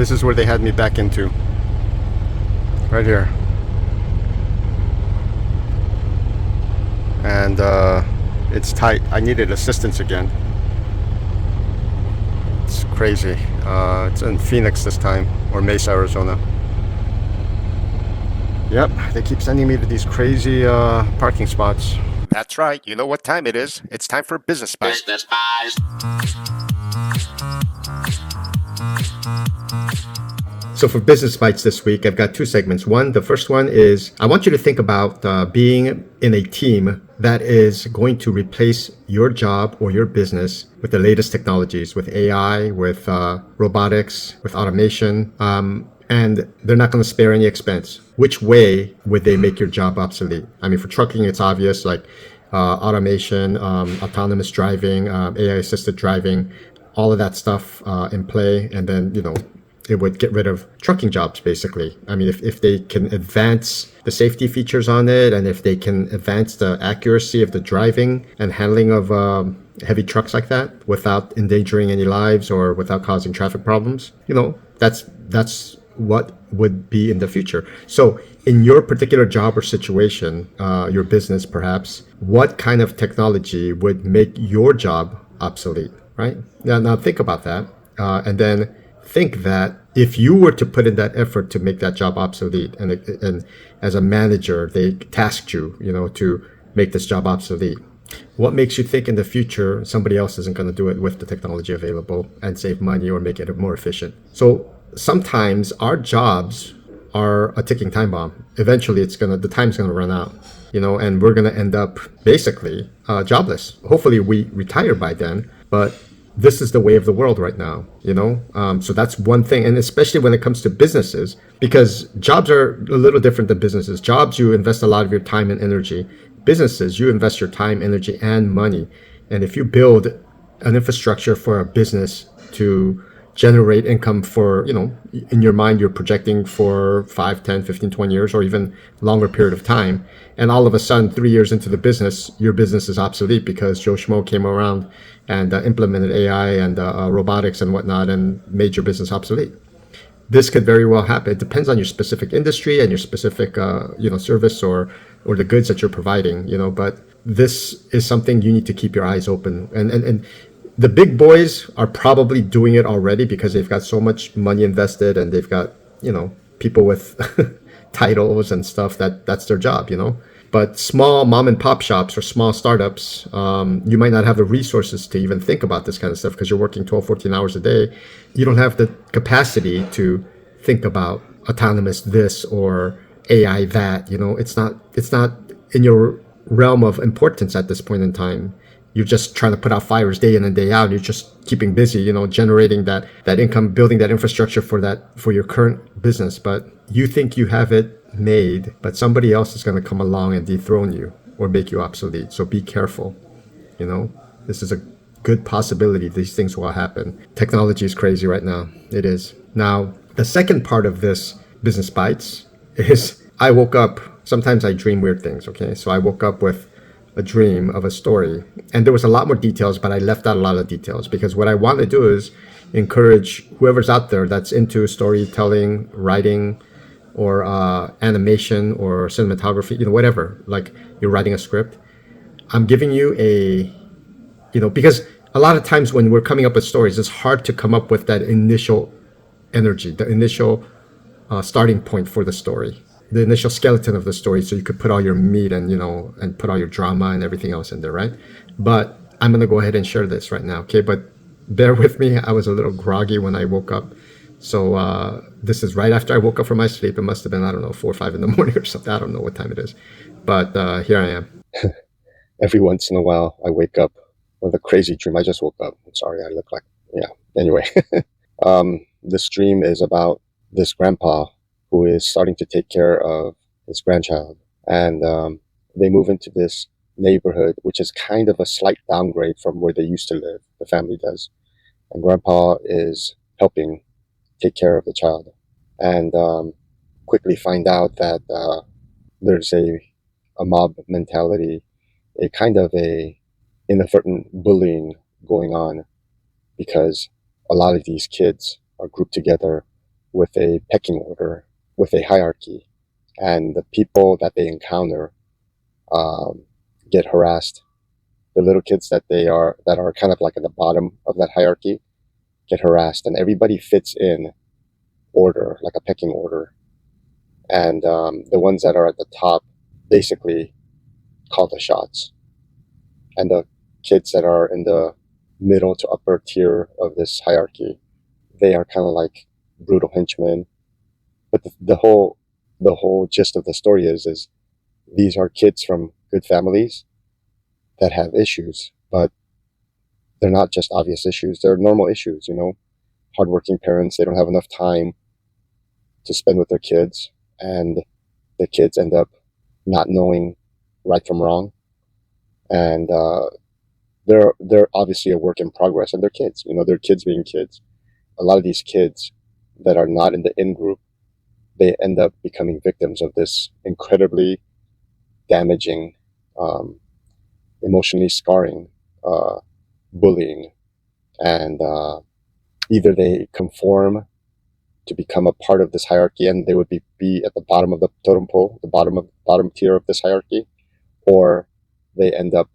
This is where they had me back into. Right here. And it's tight. I needed assistance again. It's crazy. It's in Phoenix this time, or Mesa, Arizona. Yep, they keep sending me to these crazy parking spots. That's right. You know what time it is. It's time for Business Bites. Business Bites. So for Business Bites this week, I've got two segments. The first one is I want you to think about being in a team that is going to replace your job or your business with the latest technologies, with AI, with robotics, with automation, and they're not going to spare any expense. Which way would they make your job obsolete? I mean, for trucking, it's obvious, like automation, autonomous driving, AI-assisted driving, all of that stuff in play, and then, it would get rid of trucking jobs, basically. I mean, if they can advance the safety features on it, and if they can advance the accuracy of the driving and handling of heavy trucks like that without endangering any lives or without causing traffic problems, that's what would be in the future. So in your particular job or situation, your business perhaps, what kind of technology would make your job obsolete, right? Now think about that. And then think that if you were to put in that effort to make that job obsolete, and as a manager, they tasked you, to make this job obsolete, what makes you think in the future somebody else isn't going to do it with the technology available and save money or make it more efficient? So sometimes our jobs are a ticking time bomb. Eventually, the time's going to run out, and we're going to end up basically jobless. Hopefully, we retire by then, but this is the way of the world right now, So that's one thing. And especially when it comes to businesses, because jobs are a little different than businesses. Jobs, you invest a lot of your time and energy. Businesses, you invest your time, energy, and money. And if you build an infrastructure for a business to generate income for, in your mind, you're projecting for 5, 10, 15, 20 years, or even longer period of time. And all of a sudden, 3 years into the business, your business is obsolete because Joe Schmo came around and implemented AI and robotics and whatnot and made your business obsolete. This could very well happen. It depends on your specific industry and your specific, service or the goods that you're providing, but this is something you need to keep your eyes open. And the big boys are probably doing it already because they've got so much money invested and they've got, people with titles and stuff that's their job, But small mom and pop shops or small startups, you might not have the resources to even think about this kind of stuff because you're working 12, 14 hours a day. You don't have the capacity to think about autonomous this or AI that, it's not in your realm of importance at this point in time. You're just trying to put out fires day in and day out. You're just keeping busy, generating that income, building that infrastructure for your current business. But you think you have it made, but somebody else is going to come along and dethrone you or make you obsolete. So be careful. This is a good possibility. These things will happen. Technology is crazy right now. It is. Now, the second part of this Business Bites is I woke up. Sometimes I dream weird things. Okay. So I woke up with a dream of a story, and there was a lot more details, but I left out a lot of details because what I want to do is encourage whoever's out there that's into storytelling, writing, or animation or cinematography, whatever, like you're writing a script. I'm giving you because a lot of times when we're coming up with stories, it's hard to come up with that initial energy, the initial starting point for the story, the initial skeleton of the story, so you could put all your meat and and put all your drama and everything else in there, right? But I'm gonna go ahead and share this right now, okay? But bear with me. I was a little groggy when I woke up, so this is right after I woke up from my sleep. It must have been 4 or 5 in the morning or something. I don't know what time it is, but here I am. Every once in a while, I wake up with a crazy dream. I just woke up. I'm sorry, I look like Anyway, this dream is about this grandpa who is starting to take care of his grandchild. And they move into this neighborhood, which is kind of a slight downgrade from where they used to live, the family does. And grandpa is helping take care of the child. And quickly find out that there's a mob mentality, a kind of a inadvertent bullying going on because a lot of these kids are grouped together with a pecking order, with a hierarchy, and the people that they encounter um, get harassed. The little kids that are kind of like at the bottom of that hierarchy get harassed, and everybody fits in order, like a pecking order. And the ones that are at the top basically call the shots, and the kids that are in the middle to upper tier of this hierarchy, they are kind of like brutal henchmen. But the whole gist of the story is these are kids from good families that have issues, but they're not just obvious issues. They're normal issues, you know. Hardworking parents, they don't have enough time to spend with their kids, and the kids end up not knowing right from wrong, and they're obviously a work in progress, and they're kids, you know, they're kids being kids. A lot of these kids that are not in the in group, they end up becoming victims of this incredibly damaging, um, emotionally scarring bullying, and either they conform to become a part of this hierarchy, and they would be at the bottom of the totem pole, the bottom tier of this hierarchy, or they end up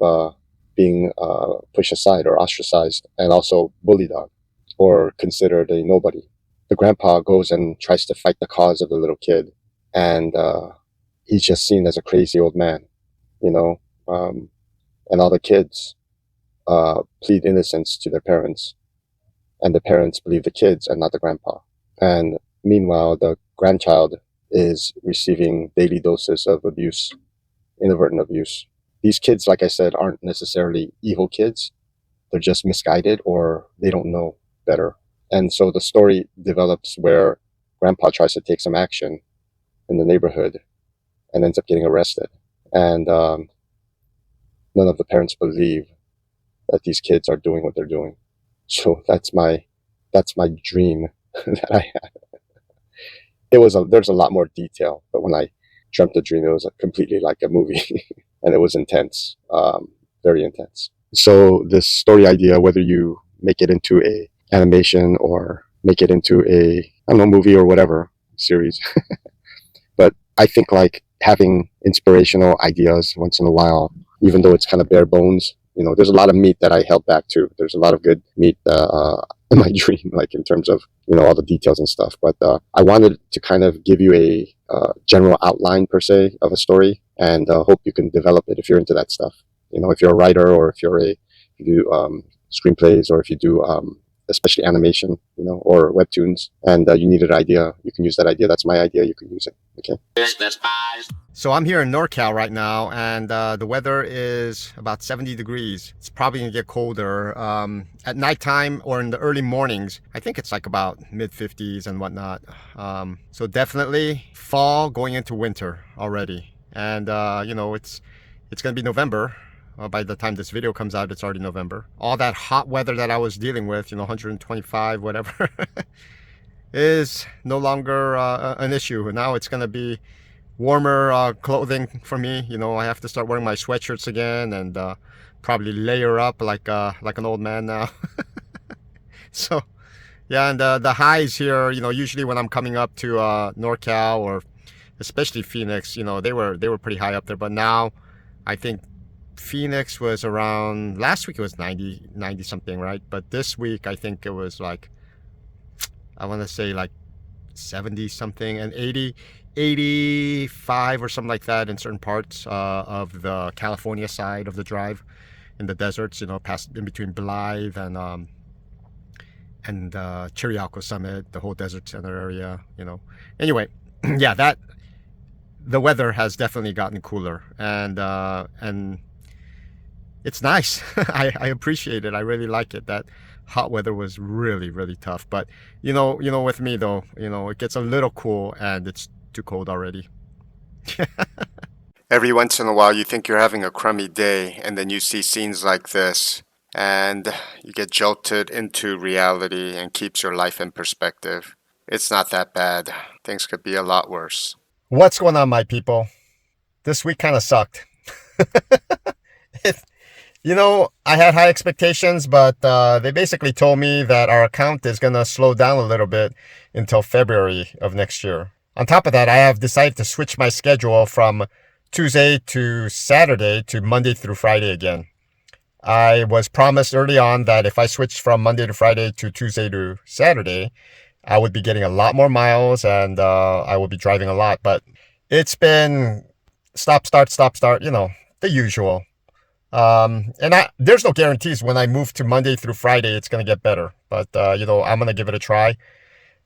being pushed aside or ostracized and also bullied on or considered a nobody. The grandpa goes and tries to fight the cause of the little kid, and he's just seen as a crazy old man, you know, and all the kids plead innocence to their parents, and the parents believe the kids and not the grandpa. And meanwhile, the grandchild is receiving daily doses of abuse, inadvertent abuse. These kids, like I said, aren't necessarily evil kids. They're just misguided or they don't know better. And so the story develops where grandpa tries to take some action in the neighborhood and ends up getting arrested. And none of the parents believe that these kids are doing what they're doing. So that's my dream that I had. There's a lot more detail, but when I dreamt the dream, it was completely like a movie, and it was intense, very intense. So this story idea, whether you make it into a animation or make it into a, I don't know, movie or whatever series, but I think like having inspirational ideas once in a while, even though it's kind of bare bones, you know, there's a lot of meat that I held back too. There's a lot of good meat in my dream, like in terms of, you know, all the details and stuff. But I wanted to kind of give you a general outline per se of a story, and hope you can develop it if you're into that stuff. You know, if you're a writer or if you do screenplays, or if you do especially animation, you know, or webtoons, and you need an idea, you can use that idea. That's my idea. You can use it. Okay. So I'm here in NorCal right now, and the weather is about 70 degrees. It's probably gonna get colder at nighttime or in the early mornings. I think it's like about mid 50s and whatnot. So definitely fall going into winter already, and you know, it's gonna be November. By the time this video comes out, it's already November. All that hot weather that I was dealing with, you know, 125, whatever, is no longer an issue. Now it's gonna be warmer clothing for me. You know, I have to start wearing my sweatshirts again, and probably layer up like an old man now. So yeah, and the highs here, you know, usually when I'm coming up to NorCal or especially Phoenix, you know, they were pretty high up there. But now I think Phoenix was around, last week it was 90 something, right? But this week I think it was like, I want to say like 70 something, and 85 or something like that in certain parts of the California side of the drive, in the deserts, you know, past in between Blythe and Chiriaco Summit, the whole desert center area, you know. Anyway, yeah, that the weather has definitely gotten cooler, and it's nice. I appreciate it. I really like it. That hot weather was really, really tough. But you know, with me though, you know, it gets a little cool and it's too cold already. Every once in a while, you think you're having a crummy day, and then you see scenes like this, and you get jolted into reality and keeps your life in perspective. It's not that bad. Things could be a lot worse. What's going on, my people? This week kind of sucked. I had high expectations, but they basically told me that our account is going to slow down a little bit until February of next year. On top of that, I have decided to switch my schedule from Tuesday to Saturday to Monday through Friday again. I was promised early on that if I switched from Monday to Friday to Tuesday to Saturday, I would be getting a lot more miles and I would be driving a lot. But it's been stop, start, the usual. There's no guarantees when I move to Monday through Friday, it's going to get better. But, I'm going to give it a try.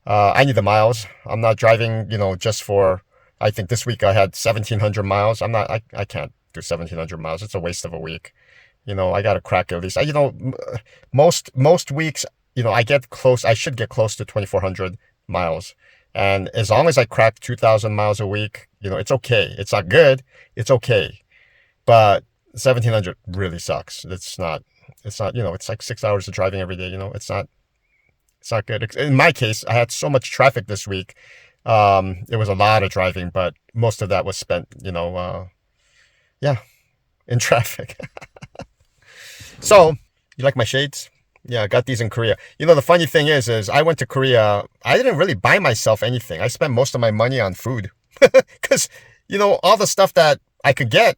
I need the miles. I'm not driving, just for, I think this week I had 1,700 miles. I can't do 1,700 miles. It's a waste of a week. I got to crack at least. Most weeks, I should get close to 2,400 miles. And as long as I crack 2,000 miles a week, it's okay. It's not good. It's okay. But 1,700 really sucks. It's not, it's like 6 hours of driving every day. It's not good. In my case, I had so much traffic this week. It was a lot of driving, but most of that was spent, in traffic. So, you like my shades? Yeah, I got these in Korea. The funny thing is I went to Korea. I didn't really buy myself anything. I spent most of my money on food because, all the stuff that I could get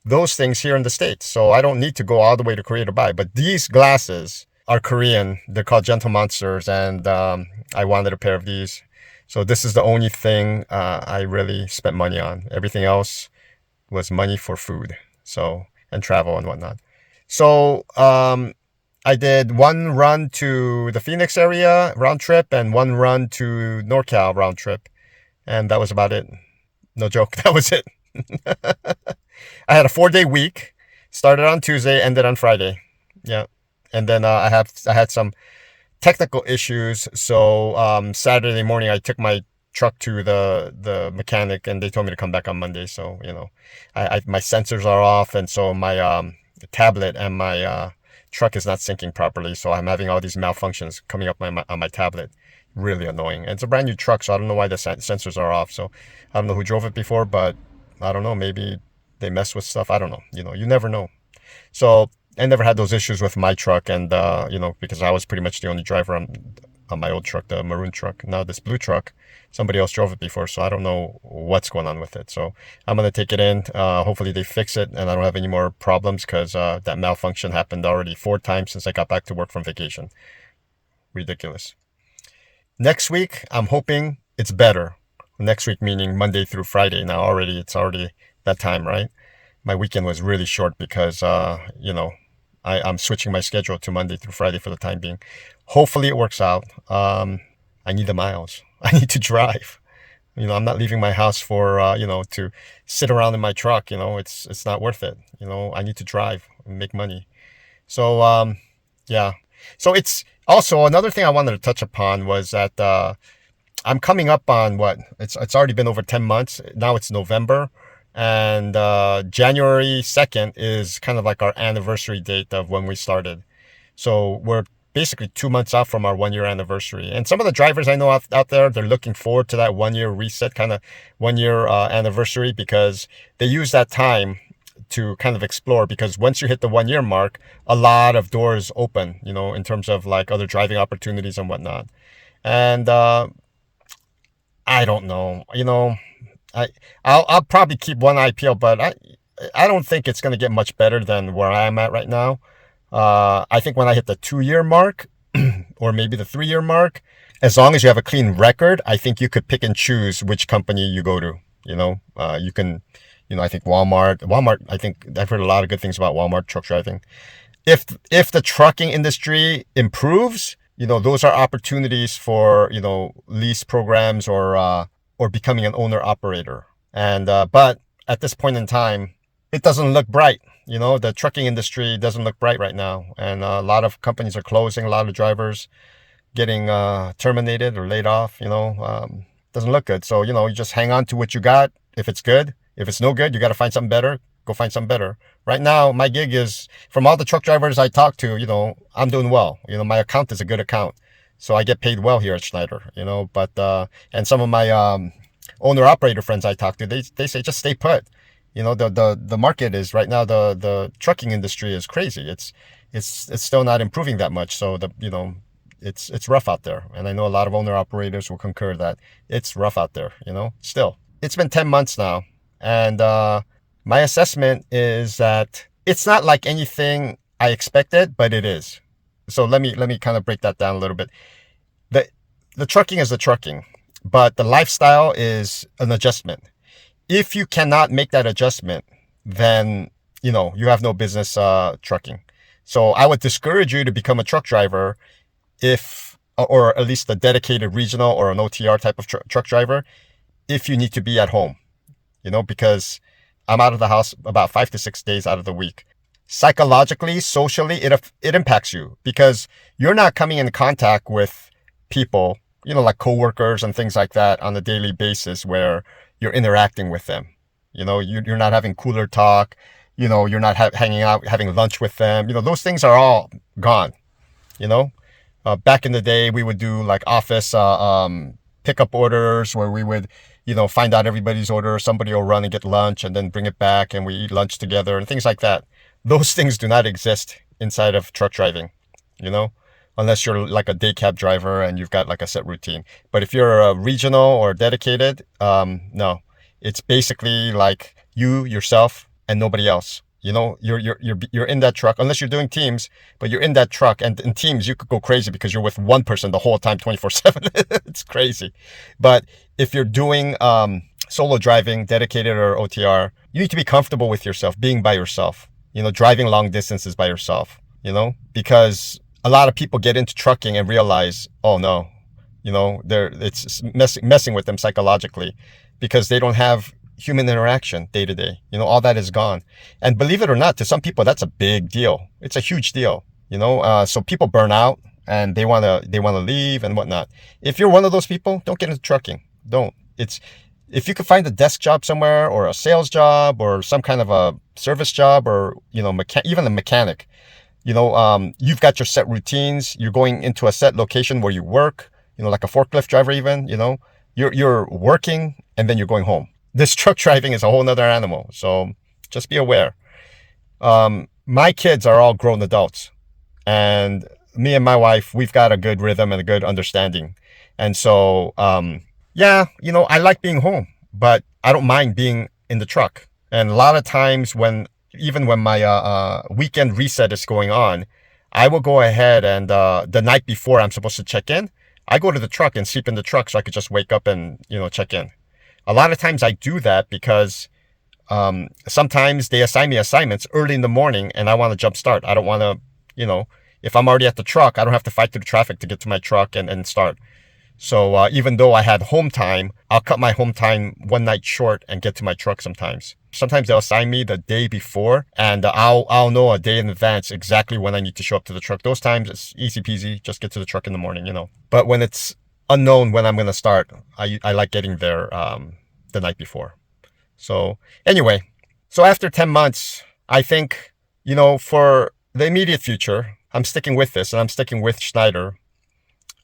those things here in the States. So I don't need to go all the way to Korea to buy. But these glasses are Korean. They're called Gentle Monsters. And I wanted a pair of these. So this is the only thing I really spent money on. Everything else was money for food. And travel and whatnot. So I did one run to the Phoenix area round trip and one run to NorCal round trip. And that was about it. No joke. That was it. I had a 4-day week. Started on Tuesday, ended on Friday. Yeah. And then I had some technical issues. So Saturday morning, I took my truck to the mechanic and they told me to come back on Monday. So, my sensors are off. And so my tablet and my truck is not syncing properly. So I'm having all these malfunctions coming up on my tablet. Really annoying. And it's a brand new truck, so I don't know why the sensors are off. So I don't know who drove it before, but I don't know. Maybe they mess with stuff. I don't know. You never know. So I never had those issues with my truck. And, because I was pretty much the only driver on my old truck, the maroon truck. Now this blue truck, somebody else drove it before. So I don't know what's going on with it. So I'm going to take it in. Hopefully they fix it and I don't have any more problems because that malfunction happened already 4 times since I got back to work from vacation. Ridiculous. Next week, I'm hoping it's better. Next week meaning Monday through Friday. Now it's already that time, right? My weekend was really short because, I'm switching my schedule to Monday through Friday for the time being. Hopefully it works out. I need the miles. I need to drive. I'm not leaving my house for, to sit around in my truck. It's not worth it. I need to drive and make money. So, yeah. So it's also another thing I wanted to touch upon was that I'm coming up on it's already been over 10 months. Now it's November. And January 2nd is kind of like our anniversary date of when we started. So we're basically 2 months out from our 1-year anniversary. And some of the drivers I know out there, they're looking forward to that 1-year reset, kind of 1-year anniversary, because they use that time to kind of explore, because once you hit the 1-year mark, a lot of doors open, in terms of like other driving opportunities and whatnot. And I don't know, I'll probably keep one eye peeled, but I don't think it's going to get much better than where I am at right now. I think when I hit the 2-year mark or maybe the 3-year mark, as long as you have a clean record, I think you could pick and choose which company you go to. You can, I think Walmart, I think I've heard a lot of good things about Walmart truck driving. If the trucking industry improves, those are opportunities for, lease programs or becoming an owner operator. And, but at this point in time, it doesn't look bright. The trucking industry doesn't look bright right now. And a lot of companies are closing, a lot of drivers getting terminated or laid off, doesn't look good. So, you just hang on to what you got. If it's good, if it's no good, you got to find something better. Go find something better. Right now, my gig is, from all the truck drivers I talk to, I'm doing well. My account is a good account. So I get paid well here at Schneider, but, and some of my owner operator friends I talk to, they say, just stay put. The market is right now, the trucking industry is crazy. It's still not improving that much. So it's rough out there. And I know a lot of owner operators will concur that it's rough out there, still. It's been 10 months now. And my assessment is that it's not like anything I expected, but it is. So let me kind of break that down a little bit. The trucking is the trucking, but the lifestyle is an adjustment. If you cannot make that adjustment, then you have no business trucking. So I would discourage you to become a truck driver, or at least a dedicated regional or an OTR type of truck driver, if you need to be at home, because I'm out of the house about 5 to 6 days out of the week. Psychologically, socially, it impacts you because you're not coming in contact with people, like coworkers and things like that on a daily basis where you're interacting with them. You're not having cooler talk. You're not hanging out, having lunch with them. Those things are all gone. Back in the day, we would do like office pickup orders where we would, find out everybody's order. Somebody will run and get lunch and then bring it back and we eat lunch together and things like that. Those things do not exist inside of truck driving, unless you're like a day cab driver and you've got like a set routine. But if you're a regional or dedicated, no, it's basically like you, yourself, and nobody else. You're in that truck, unless you're doing teams, but you're in that truck, and in teams, you could go crazy because you're with one person the whole time, 24/7. It's crazy. But if you're doing solo driving, dedicated or OTR, you need to be comfortable with yourself, being by yourself, driving long distances by yourself, because a lot of people get into trucking and realize, oh no, it's messing with them psychologically because they don't have human interaction day to day. All that is gone. And believe it or not, to some people, that's a big deal. It's a huge deal, so people burn out and they want to leave and whatnot. If you're one of those people, don't get into trucking. Don't. If you could find a desk job somewhere or a sales job or some kind of a service job or, even a mechanic, you've got your set routines. You're going into a set location where you work, like a forklift driver even, you're working and then you're going home. This truck driving is a whole nother animal. So just be aware. My kids are all grown adults and me and my wife, we've got a good rhythm and a good understanding. And so, I like being home, but I don't mind being in the truck. And a lot of times even when my weekend reset is going on, I will go ahead and the night before I'm supposed to check in, I go to the truck and sleep in the truck so I could just wake up and, check in. A lot of times I do that because sometimes they assign me assignments early in the morning and I want to jump start. I don't want to, if I'm already at the truck, I don't have to fight through the traffic to get to my truck and start. So even though I had home time, I'll cut my home time one night short and get to my truck sometimes. Sometimes they'll assign me the day before and I'll know a day in advance exactly when I need to show up to the truck. Those times it's easy peasy, just get to the truck in the morning, But when it's unknown when I'm going to start, I like getting there the night before. So anyway, so after 10 months, I think, for the immediate future, I'm sticking with this and I'm sticking with Schneider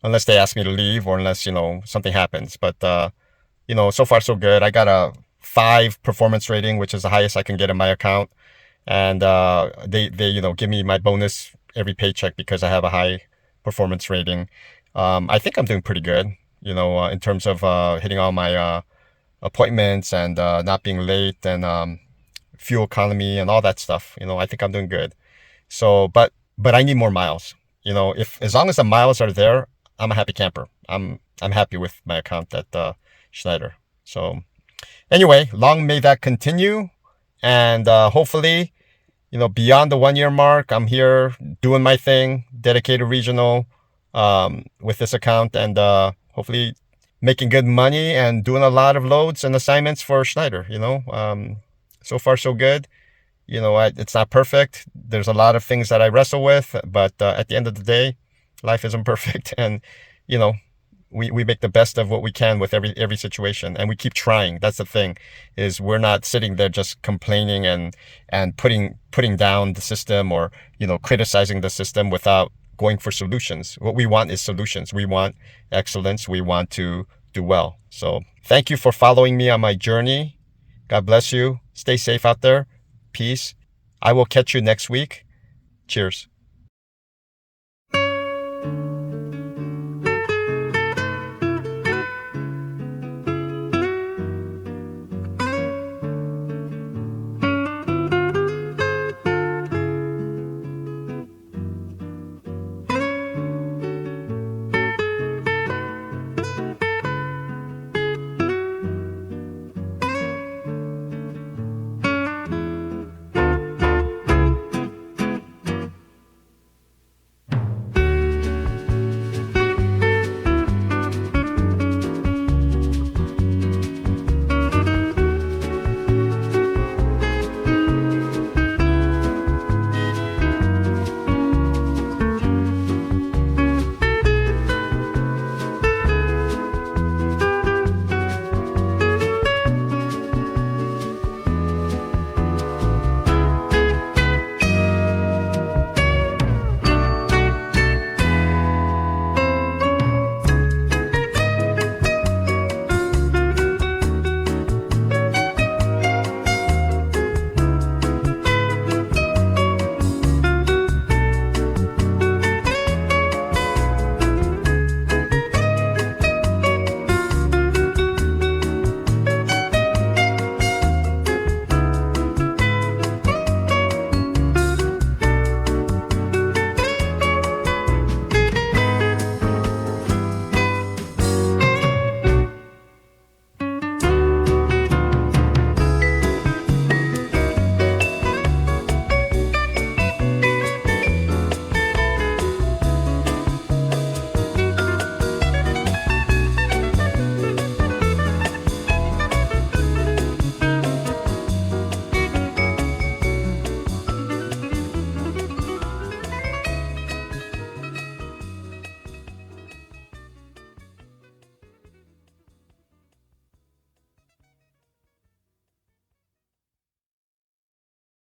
unless they ask me to leave or unless, something happens. But, so far so good. I got a 5 performance rating, which is the highest I can get in my account. And they give me my bonus every paycheck because I have a high performance rating. I think I'm doing pretty good, in terms of hitting all my appointments and not being late and fuel economy and all that stuff. I think I'm doing good. So, but I need more miles. As long as the miles are there, I'm a happy camper. I'm happy with my account at Schneider. So anyway, long may that continue. And hopefully, beyond the 1 year mark, I'm here doing my thing, dedicated regional with this account and hopefully making good money and doing a lot of loads and assignments for Schneider, so far so good. It's not perfect. There's a lot of things that I wrestle with, but at the end of the day, life isn't perfect. And, we make the best of what we can with every situation and we keep trying. That's the thing is we're not sitting there just complaining and putting down the system or, criticizing the system without going for solutions. What we want is solutions. We want excellence. We want to do well. So thank you for following me on my journey. God bless you. Stay safe out there. Peace. I will catch you next week. Cheers.